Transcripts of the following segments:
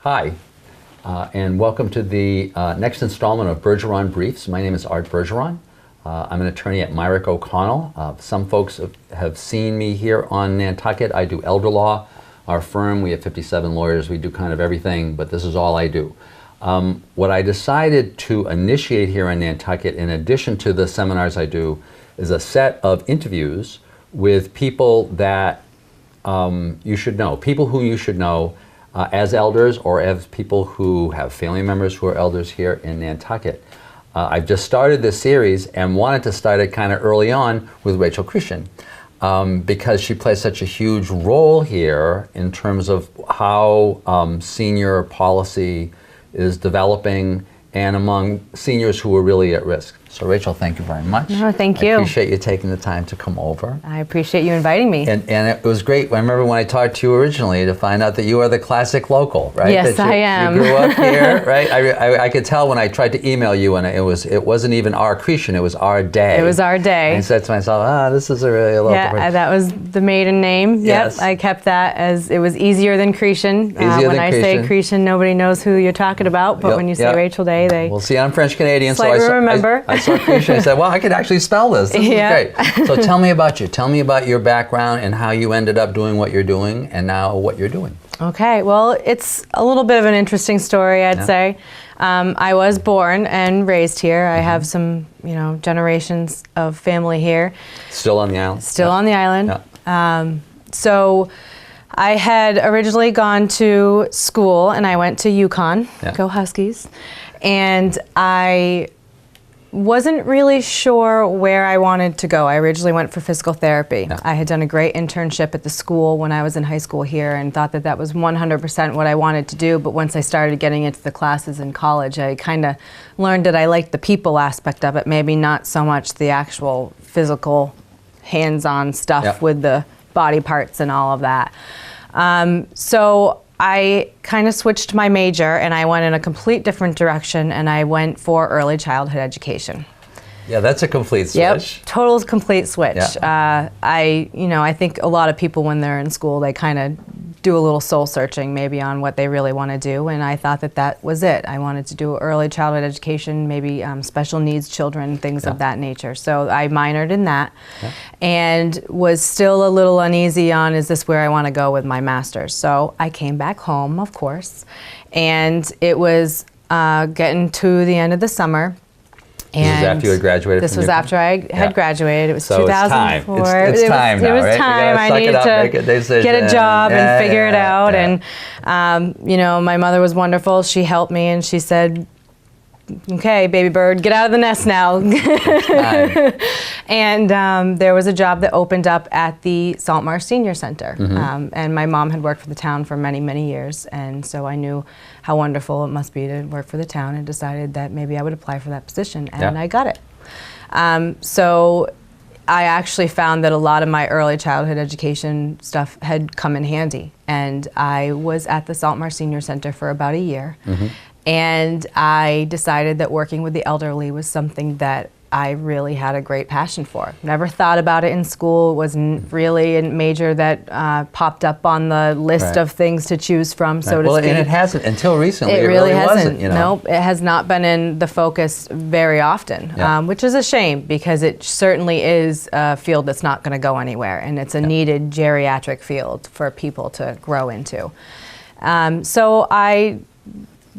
Hi, and welcome to the next installment of Bergeron Briefs. My name is Art Bergeron. I'm an attorney at Myrick O'Connell. Some folks have seen me here on Nantucket. I do elder law. Our firm, we have 57 lawyers. We do kind of everything, but this is all I do. What I decided to initiate here in Nantucket, in addition to the seminars I do, is a set of interviews with people that you should know, people who you should know as elders or as people who have family members who are elders here in Nantucket. I've just started this series and wanted to start it kind of early on with Rachel Chretien because she plays such a huge role here in terms of how senior policy is developing and among seniors who are really at risk. So Rachel, thank you very much. No, thank you. I appreciate you taking the time to come over. I appreciate you inviting me. And it was great. I remember when I talked to you originally to find out that you are the classic local, right? Yes, I am. You grew up here, right? I could tell when I tried to email you, and it wasn't even our Chretien, it was our day. It was our day. And I said to myself, this is a really local person. Yeah, that was the maiden name. Yes. Yep, I kept that as it was easier than Chretien. When I say Chretien, nobody knows who you're talking about, but when you say Rachel Day, they... Well, see, I'm French Canadian, so remember. I saw Chretien and said, well, I could actually spell this. This is great. So tell me about you. Tell me about your background and how you ended up doing what you're doing and now what you're doing. Okay, well, it's a little bit of an interesting story, I'd say. I was born and raised here. I have some, generations of family here. Still on the island? Still on the island. So I had originally gone to school and I went to UConn, go Huskies, and I wasn't really sure where I wanted to go. I originally went for physical therapy. I had done a great internship at the school when I was in high school here and thought that that was 100% what I wanted to do, but once I started getting into the classes in college, I kind of learned that I liked the people aspect of it, maybe not so much the actual physical hands-on stuff with the body parts and all of that. So I kind of switched my major and I went in a complete different direction and I went for early childhood education. Yeah, that's a complete switch. Yep, total complete switch. I think a lot of people when they're in school, they kind of do a little soul searching maybe on what they really want to do, and I thought that that was it. I wanted to do early childhood education, maybe special needs children, things of that nature. So I minored in that and was still a little uneasy on, is this where I want to go with my master's? So I came back home, of course, and it was getting to the end of the summer. And this was after you had graduated? This was after I had graduated. It was 2004. It's time now, right? It was time. I needed to get a job and figure it out. And, my mother was wonderful. She helped me and she said, okay, baby bird, get out of the nest now. And there was a job that opened up at the Saltmarsh Senior Center. And my mom had worked for the town for many, many years. And so I knew how wonderful it must be to work for the town and decided that maybe I would apply for that position. And I got it. So I actually found that a lot of my early childhood education stuff had come in handy. And I was at the Saltmarsh Senior Center for about a year. And I decided that working with the elderly was something that I really had a great passion for. Never thought about it in school. It wasn't really a major that popped up on the list of things to choose from, so to speak. And it hasn't, until recently, it really hasn't. Nope, it has not been in the focus very often, which is a shame because it certainly is a field that's not going to go anywhere, and it's a needed geriatric field for people to grow into. So I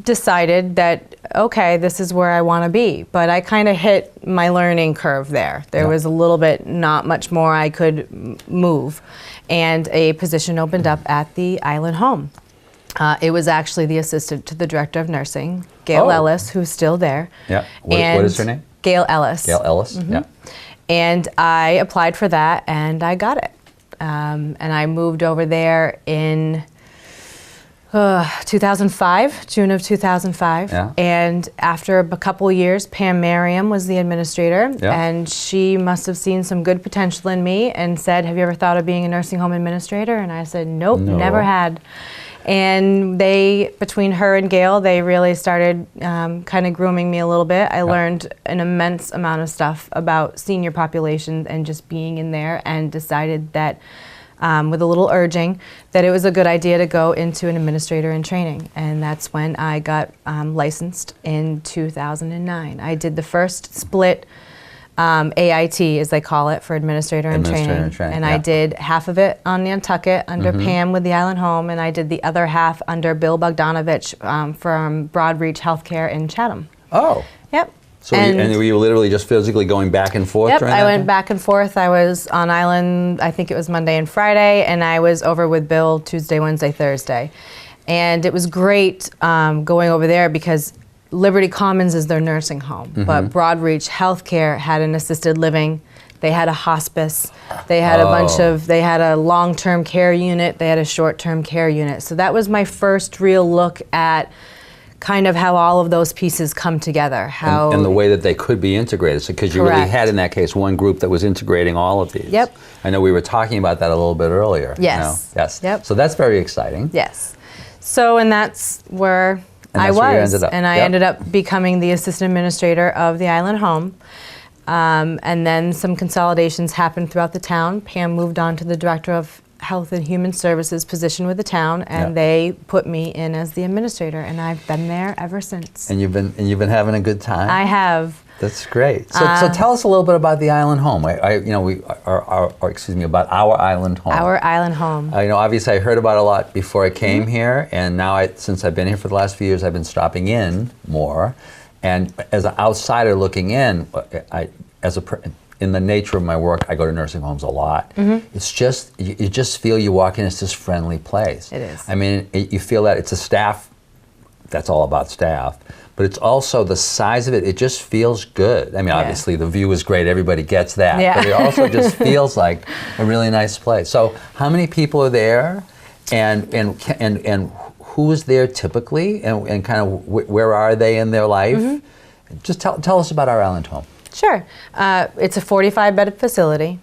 decided that, okay, this is where I want to be. But I kind of hit my learning curve there. There was a little bit, not much more I could move. And a position opened up at the Island Home. It was actually the assistant to the director of nursing, Gail Ellis, who's still there. What is her name? Gail Ellis. Gail Ellis, And I applied for that and I got it. And I moved over there in 2005, June of 2005. And after a couple years, Pam Merriam was the administrator, and she must have seen some good potential in me and said, have you ever thought of being a nursing home administrator? And I said, nope, never had. And they, between her and Gail, they really started kind of grooming me a little bit. I learned an immense amount of stuff about senior populations and just being in there, and decided that with a little urging that it was a good idea to go into an administrator in training. And that's when I got licensed in 2009. I did the first split AIT, as they call it, for administrator in training. And I did half of it on Nantucket under Pam with the Island Home, and I did the other half under Bill Bogdanovich from Broadreach Healthcare in Chatham. Oh. Yep. So and were you literally just physically going back and forth during that I went time? back and forth. I was on island, I think it was Monday and Friday, and I was over with Bill Tuesday, Wednesday, Thursday. And it was great going over there because Liberty Commons is their nursing home, but Broadreach Healthcare had an assisted living. They had a hospice. They had they had a long-term care unit. They had a short-term care unit. So that was my first real look at kind of how all of those pieces come together. How and the way that they could be integrated. So because you really had, in that case, one group that was integrating all of these. Yep. I know we were talking about that a little bit earlier. Yes. Yes. Yep. So that's very exciting. Yes. So, and that's where I was, and I ended up becoming the assistant administrator of the Island Home. And then some consolidations happened throughout the town. Pam moved on to the Director of Health and Human Services position with the town, and they put me in as the administrator, and I've been there ever since. And you've been having a good time? I have. That's great. So tell us a little bit about the Island Home. About our Island Home. Our Island Home. Obviously I heard about it a lot before I came here, and now since I've been here for the last few years, I've been stopping in more. And as an outsider looking in, in the nature of my work, I go to nursing homes a lot. It's just, you just feel you walk in, it's this friendly place. It is. I mean, you feel that it's a staff, that's all about staff, but it's also the size of it, it just feels good. I mean, obviously the view is great, everybody gets that, but it also just feels like a really nice place. So how many people are there, and who is there typically, and kind of where are they in their life? Just tell us about our Island Home. Sure. It's a 45-bed facility.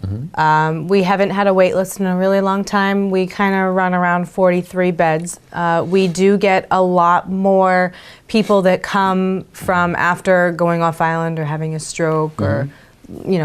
We haven't had a wait list in a really long time. We kind of run around 43 beds. We do get a lot more people that come from after going off island or having a stroke or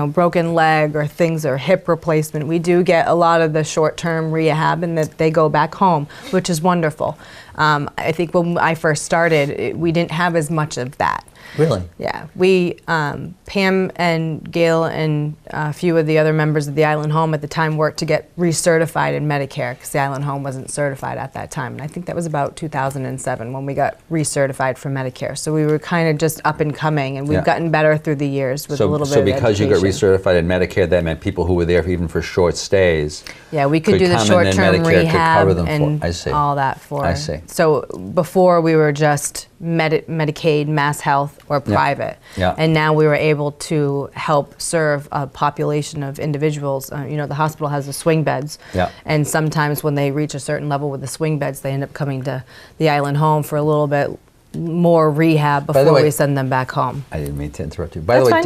broken leg or things, or hip replacement. We do get a lot of the short-term rehab, and that they go back home, which is wonderful. I think when I first started, we didn't have as much of that. Really? Yeah. We, Pam and Gail and a few of the other members of the Island Home at the time worked to get recertified in Medicare, because the Island Home wasn't certified at that time. And I think that was about 2007 when we got recertified for Medicare. So we were kind of just up and coming, and we've gotten better through the years with a little bit of education. So because you got recertified in Medicare, that meant people who were there even for short stays. Yeah, we could do the short-term rehab and all that for. I see. So before we were just Medicaid, Mass Health, or private. And now we were able to help serve a population of individuals. The hospital has the swing beds. And sometimes when they reach a certain level with the swing beds, they end up coming to the Island Home for a little bit more rehab before we send them back home. I didn't mean to interrupt you. By the way,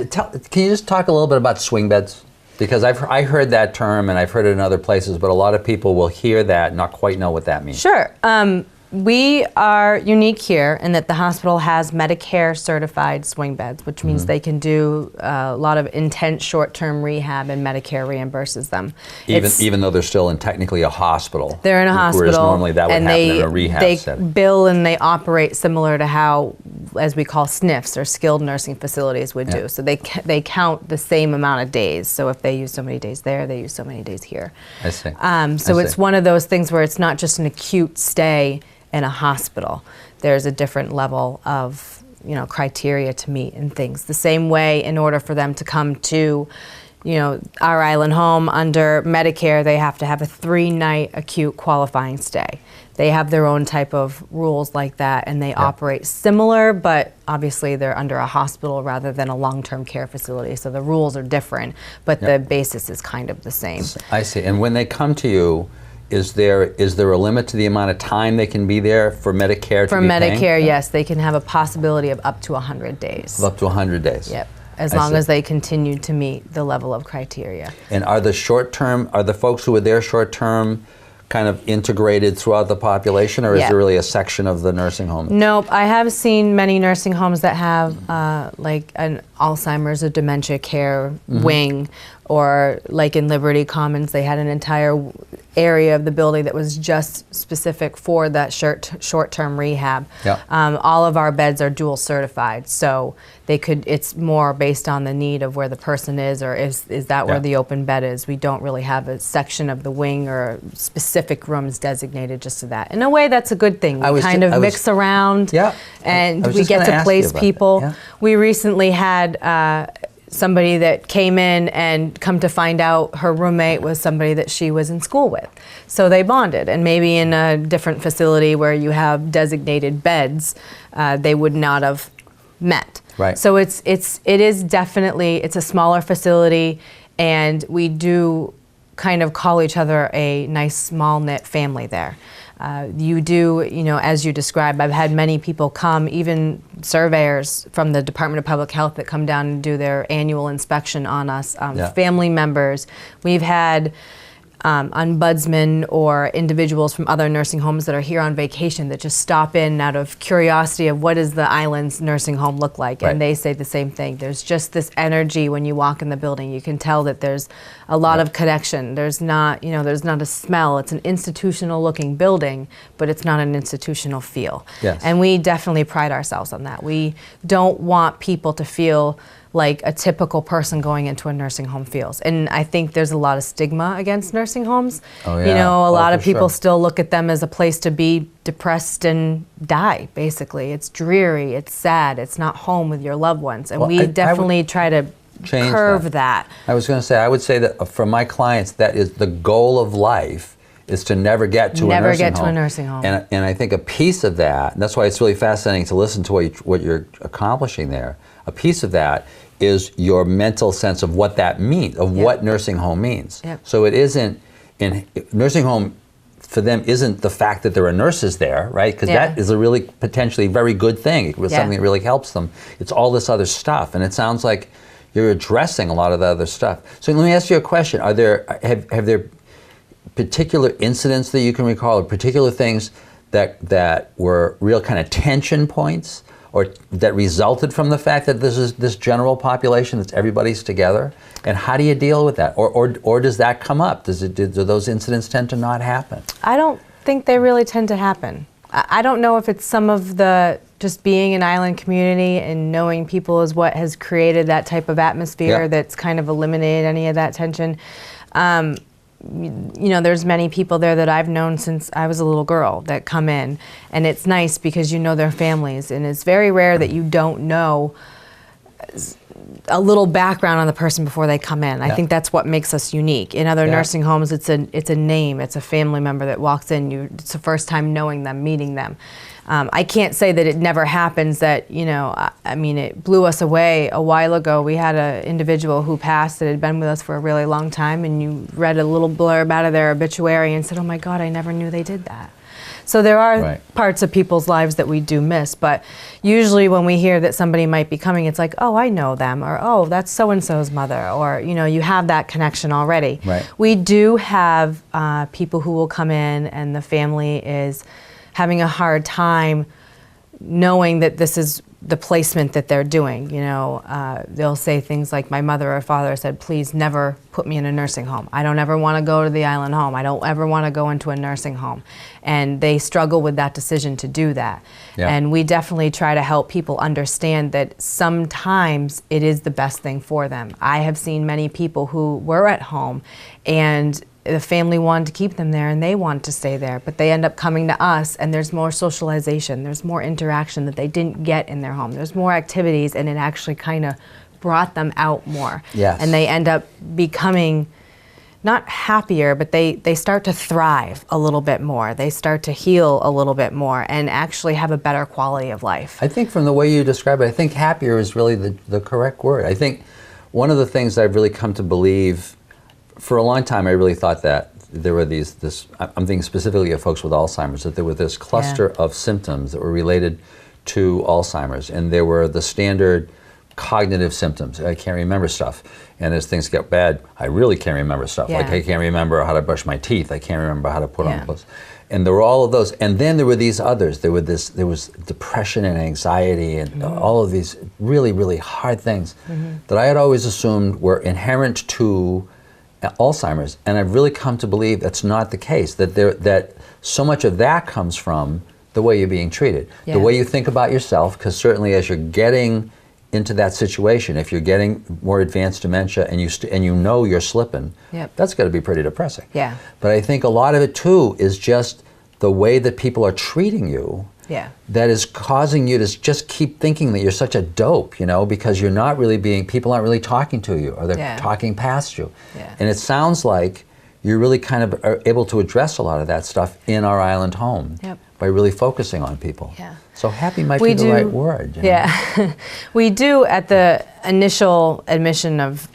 can you just talk a little bit about swing beds? Because I heard that term, and I've heard it in other places, but a lot of people will hear that and not quite know what that means. Sure. We are unique here in that the hospital has Medicare certified swing beds, which means they can do a lot of intense short-term rehab, and Medicare reimburses them. Even though they're still technically a hospital. They're in a hospital. Whereas normally that would happen in a rehab setting. They bill and they operate similar to how, as we call SNFs, or skilled nursing facilities, would do. So they count the same amount of days. So if they use so many days there, they use so many days here. I see. So it's one of those things where it's not just an acute stay in a hospital. There's a different level of criteria to meet and things. The same way, in order for them to come to our Island Home under Medicare, they have to have a 3-night acute qualifying stay. They have their own type of rules like that, and they operate similar, but obviously they're under a hospital rather than a long-term care facility, so the rules are different, but the basis is kind of the same. I see. And when they come to you, is there a limit to the amount of time they can be there for Medicare to be paying? For Medicare, yes. They can have a possibility of up to 100 days. Up to 100 days. Yep. As long as they continue to meet the level of criteria. And are the folks who are there short-term kind of integrated throughout the population, or is there really a section of the nursing home? Nope. I have seen many nursing homes that have like an Alzheimer's or dementia care wing, Or like in Liberty Commons, they had an entire area of the building that was just specific for that short-term rehab. Yeah. All of our beds are dual certified, so it's more based on the need of where the person is, or is that where the open bed is. We don't really have a section of the wing or specific rooms designated just to that. In a way, that's a good thing. We kind of mix around, and we get to place people. Yeah. We recently had somebody that came in, and come to find out her roommate was somebody that she was in school with. So they bonded, and maybe in a different facility where you have designated beds, they would not have met. Right. So it is definitely, it's a smaller facility, and we do kind of call each other a nice small knit family there. You do, as you described, I've had many people come, even surveyors from the Department of Public Health that come down and do their annual inspection on us, family members. We've had ombudsmen or individuals from other nursing homes that are here on vacation that just stop in out of curiosity of what does the island's nursing home look like, and they say the same thing. There's just this energy when you walk in the building. You can tell that there's a lot of connection. There's not, there's not a smell. It's an institutional looking building, but it's not an institutional feel. Yes. And we definitely pride ourselves on that. We don't want people to feel like a typical person going into a nursing home feels. And I think there's a lot of stigma against nursing homes. Oh, yeah. A lot of people still look at them as a place to be depressed and die, basically. It's dreary, it's sad, it's not home with your loved ones. And we definitely try to curve that. I was going to say, I would say that for my clients, that is the goal of life, is to never get to a nursing home. Never get to a nursing home. And I think a piece of that, and that's why it's really fascinating to listen to what you're accomplishing there, a piece of that is your mental sense of what that means, of what nursing home means. So it isn't, in nursing home for them isn't the fact that there are nurses there, right? Because that is a really potentially very good thing. It was something that really helps them. It's all this other stuff, and it sounds like you're addressing a lot of the other stuff. So let me ask you a question. Have there particular incidents that you can recall, or particular things that were real kind of tension points, or that resulted from the fact that this is this general population, that everybody's together? And how do you deal with that? Or does that come up? Do those incidents tend to not happen? I don't think they really tend to happen. I don't know if it's some of the just being an island community and knowing people is what has created that type of atmosphere that's kind of eliminated any of that tension. There's many people there that I've known since I was a little girl that come in, and it's nice because you know their families, and it's very rare that you don't know a little background on the person before they come in. I think that's what makes us unique. In other nursing homes, it's a name, it's a family member that walks in. It's the first time knowing them, meeting them. I can't say that it never happens that, it blew us away a while ago. We had an individual who passed that had been with us for a really long time, and you read a little blurb out of their obituary and said, oh my God, I never knew they did that. So there are parts of people's lives that we do miss, but usually when we hear that somebody might be coming, it's like, oh, I know them, or oh, that's so-and-so's mother, or you have that connection already. We do have people who will come in and the family is having a hard time knowing that this is the placement that they're doing. They'll say things like, my mother or father said, please never put me in a nursing home. I don't ever want to go to the island home. I don't ever want to go into a nursing home. And they struggle with that decision to do that. And we definitely try to help people understand that sometimes it is the best thing for them. I have seen many people who were at home and the family wanted to keep them there and they wanted to stay there, but they end up coming to us and there's more socialization, there's more interaction that they didn't get in their home. There's more activities, and it actually kind of brought them out more. And they end up becoming not happier, but they start to thrive a little bit more. They start to heal a little bit more and actually have a better quality of life. I think from the way you describe it, I think happier is really the correct word. I think one of the things I've really come to believe, for a long time I really thought that there were I'm thinking specifically of folks with Alzheimer's, that there were this cluster of symptoms that were related to Alzheimer's, and there were the standard cognitive symptoms. I can't remember stuff. And as things get bad, I really can't remember stuff. Yeah. Like I can't remember how to brush my teeth. I can't remember how to put on clothes. And there were all of those. And then there were these others. There was depression and anxiety and all of these really, really hard things that I had always assumed were inherent to Alzheimer's. And I've really come to believe that's not the case, that so much of that comes from the way you're being treated, the way you think about yourself, because certainly as you're getting into that situation, if you're getting more advanced dementia and you know you're slipping, that's got to be pretty depressing. Yeah. But I think a lot of it too is just the way that people are treating you that is causing you to just keep thinking that you're such a dope, because you're not really people aren't really talking to you, or they're talking past you. And it sounds like you're really kind of are able to address a lot of that stuff in our island home by really focusing on people. So happy might be the right word. We do at the initial admission of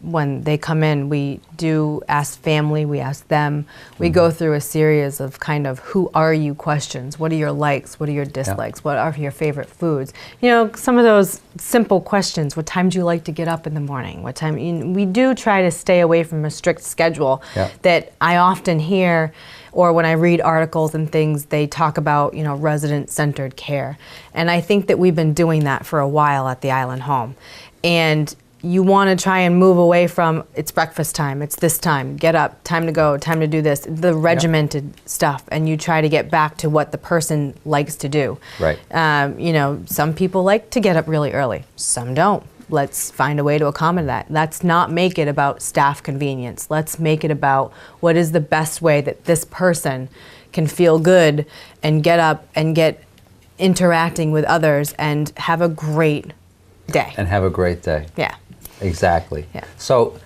when they come in, we do ask family, we ask them, we go through a series of kind of who are you questions. What are your likes? What are your dislikes? What are your favorite foods? Some of those simple questions. What time do you like to get up in the morning? What time? We do try to stay away from a strict schedule that I often hear, or when I read articles and things, they talk about, resident-centered care. And I think that we've been doing that for a while at the Island Home. And you want to try and move away from, it's breakfast time, it's this time, get up, time to go, time to do this, the regimented stuff, and you try to get back to what the person likes to do. Right. Some people like to get up really early, some don't. Let's find a way to accommodate that. Let's not make it about staff convenience. Let's make it about what is the best way that this person can feel good and get up and get interacting with others and have a great day. And have a great day. Yeah. Exactly. Yeah. So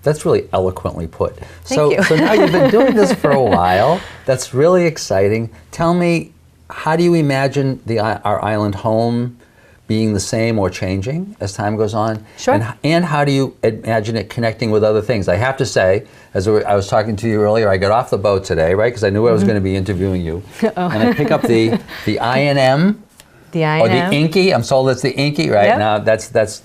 that's really eloquently put. Thank you. So now you've been doing this for a while. That's really exciting. Tell me, how do you imagine our island home being the same or changing as time goes on? Sure. And how do you imagine it connecting with other things? I have to say, as I was talking to you earlier, I got off the boat today, right? Because I knew I was going to be interviewing you. And I pick up the INM. The INM. Or the Inky. I'm told it's the Inky, right? Yep. Now that's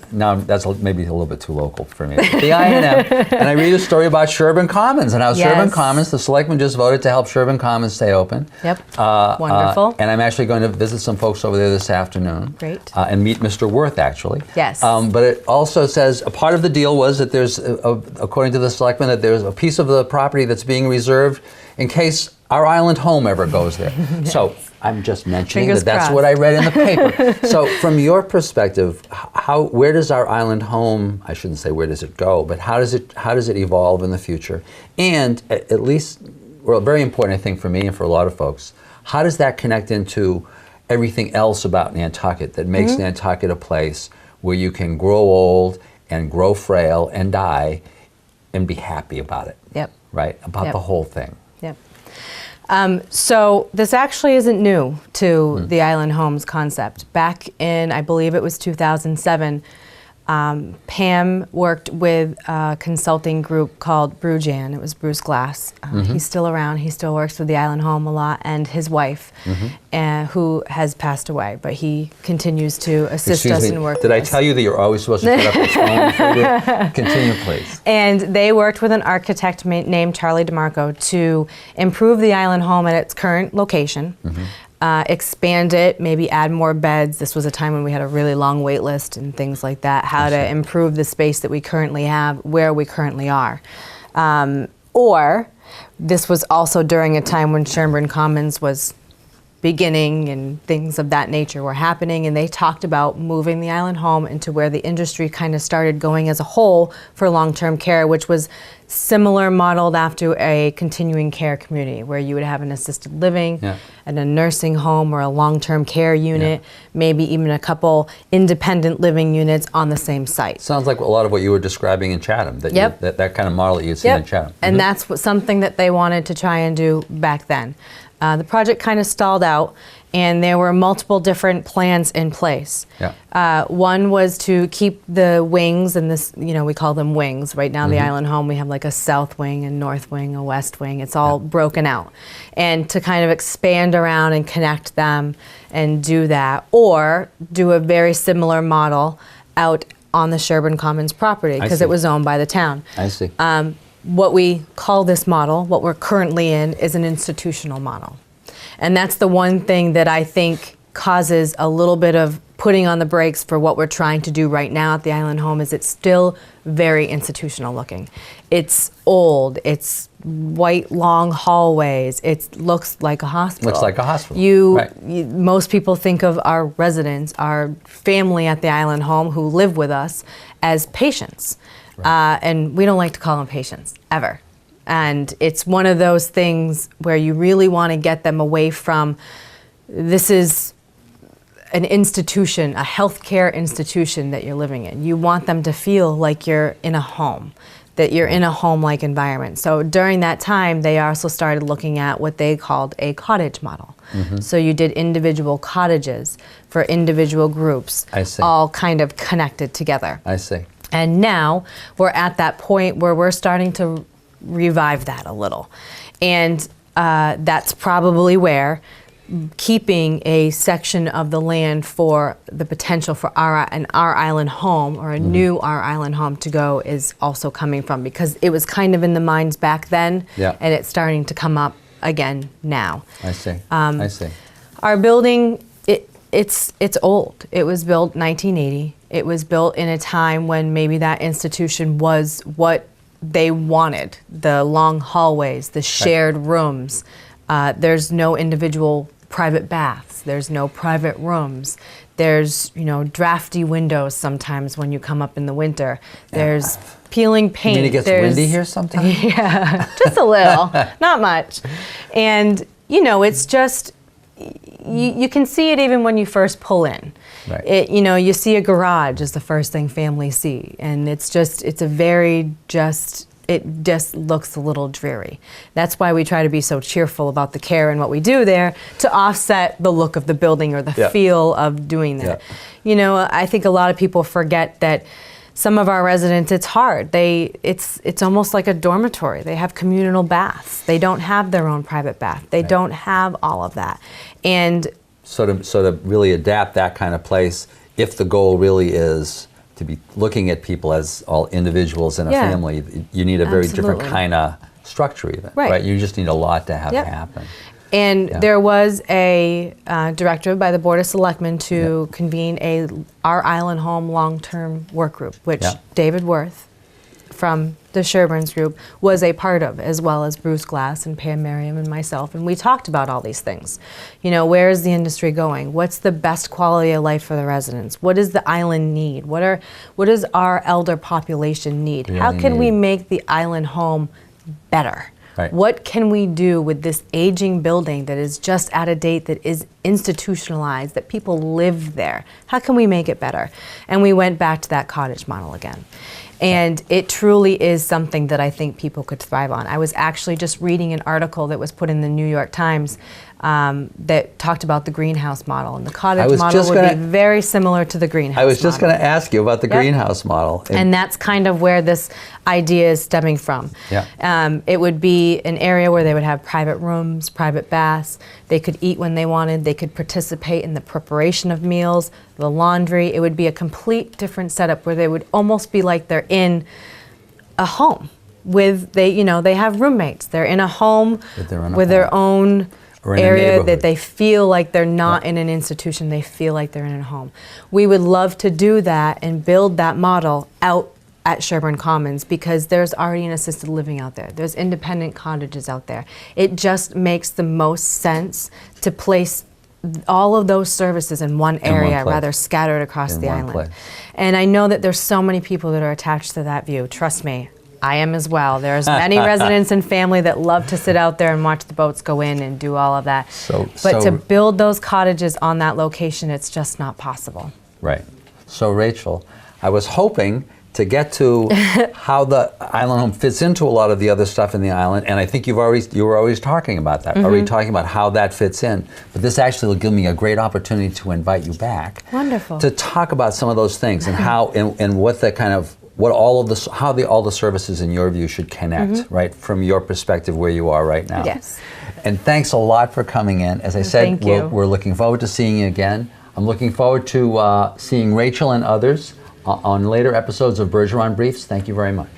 maybe a little bit too local for me. The INM, and I read a story about Sherburne Commons and how Sherburne Commons, the selectmen just voted to help Sherburne Commons stay open. Yep. Wonderful. And I'm actually going to visit some folks over there this afternoon. Great. And meet Mr. Worth, actually. Yes. But it also says a part of the deal was that there's, according to the selectmen, that there's a piece of the property that's being reserved in case our island home ever goes there. So I'm just mentioning that's what I read in the paper. So from your perspective, where does our island home, I shouldn't say where does it go, but how does it evolve in the future? And at least, well, very important I think for me and for a lot of folks, how does that connect into everything else about Nantucket that makes Nantucket a place where you can grow old and grow frail and die and be happy about it? Yep. Right? About the whole thing. Yep. So this actually isn't new to the Island Homes concept. Back in, I believe it was 2007, Pam worked with a consulting group called Brujan. It was Bruce Glass. He's still around. He still works with the Island Home a lot, and his wife, who has passed away, but he continues to assist us and work with us. Did I tell you that you're always supposed to put up your phone before you continue, please? And they worked with an architect named Charlie DeMarco to improve the Island Home at its current location. Expand it, maybe add more beds. This was a time when we had a really long wait list and things like that. How to improve the space that we currently have where we currently are. Or this was also during a time when Sherburne Commons was beginning and things of that nature were happening, and they talked about moving the Island Home into where the industry kind of started going as a whole for long-term care, which was similar, modeled after a continuing care community where you would have an assisted living and a nursing home or a long-term care unit, maybe even a couple independent living units on the same site. Sounds like a lot of what you were describing in Chatham, that kind of model that you'd seen in Chatham. And that's something that they wanted to try and do back then. The project kind of stalled out, And there were multiple different plans in place. Yeah. One was to keep the wings, and this, we call them wings. Right now, the island home, we have like a south wing, a north wing, a west wing. It's all broken out. And to kind of expand around and connect them and do that, or do a very similar model out on the Sherburne Commons property, because it was owned by the town. I see. What we call this model, what we're currently in, is an institutional model. And that's the one thing that I think causes a little bit of putting on the brakes for what we're trying to do right now at the Island Home. Is it's still very institutional looking. It's old, it's white long hallways, it looks like a hospital. Looks like a hospital. Most people think of our residents, our family at the Island Home who live with us, as patients. Right. And we don't like to call them patients, ever. And it's one of those things where you really want to get them away from, this is an institution, a healthcare institution that you're living in. You want them to feel like you're in a home, that you're in a home-like environment. So during that time, they also started looking at what they called a cottage model. So you did individual cottages for individual groups, I see. all kind of connected together. I see. And now we're at that point where we're starting to revive that a little. And that's probably where keeping a section of the land for the potential for an Our Island home, or a new Our Island home to go, is also coming from, because it was kind of in the minds back then, and it's starting to come up again now. I see. I see. Our building, it's old. It was built 1980. It was built in a time when maybe that institution was what they wanted. The long hallways, the shared rooms. There's no individual private baths. There's no private rooms. There's, drafty windows sometimes when you come up in the winter. There's peeling paint. You mean it gets windy here sometimes? Yeah, just a little, not much. And, it's just, you can see it even when you first pull in. Right. You see a garage is the first thing families see, and it just looks a little dreary. That's why we try to be so cheerful about the care and what we do there, to offset the look of the building or the feel of doing that. I think a lot of people forget that some of our residents, it's hard. It's almost like a dormitory. They have communal baths. They don't have their own private bath. They don't have all of that. And so to really adapt that kind of place, if the goal really is to be looking at people as all individuals in a family, you need a very different kind of structure even, right? You just need a lot to have happen. And there was a directive by the Board of Selectmen to convene Our Island Home long-term work group, which David Worth from the Sherburne's group was a part of, as well as Bruce Glass and Pam Merriam and myself. And we talked about all these things. Where is the industry going? What's the best quality of life for the residents? What does the island need? What does our elder population need? How can we make the island home better? Right. What can we do with this aging building that is just out of date, that is institutionalized, that people live there? How can we make it better? And we went back to that cottage model again. And it truly is something that I think people could thrive on. I was actually just reading an article that was put in the New York Times that talked about the greenhouse model. And the cottage model would be very similar to the greenhouse model. I was just going to ask you about the greenhouse model. And that's kind of where this idea is stemming from. It would be an area where they would have private rooms, private baths. They could eat when they wanted. They could participate in the preparation of meals, the laundry. It would be a complete different setup where they would almost be like they're in a home with, they have roommates. They're in a home with their own area that they feel like they're not in an institution. They feel like they're in a home. We would love to do that and build that model out at Sherburne Commons, because there's already an assisted living out there. There's independent cottages out there. It just makes the most sense to place all of those services in one area rather scattered across the island. And I know that there's so many people that are attached to that view. Trust me, I am as well. There's many residents and family that love to sit out there and watch the boats go in and do all of that. But to build those cottages on that location, it's just not possible. Right. So Rachel, I was hoping to get to how the island home fits into a lot of the other stuff in the island, and I think you were always talking about that, already talking about how that fits in. But this actually will give me a great opportunity to invite you back. Wonderful. To talk about some of those things and how and what the kind of all the services in your view should connect, right, from your perspective where you are right now. Yes. And thanks a lot for coming in. As I said, we're looking forward to seeing you again. I'm looking forward to seeing Rachel and others on later episodes of Bergeron Briefs. Thank you very much.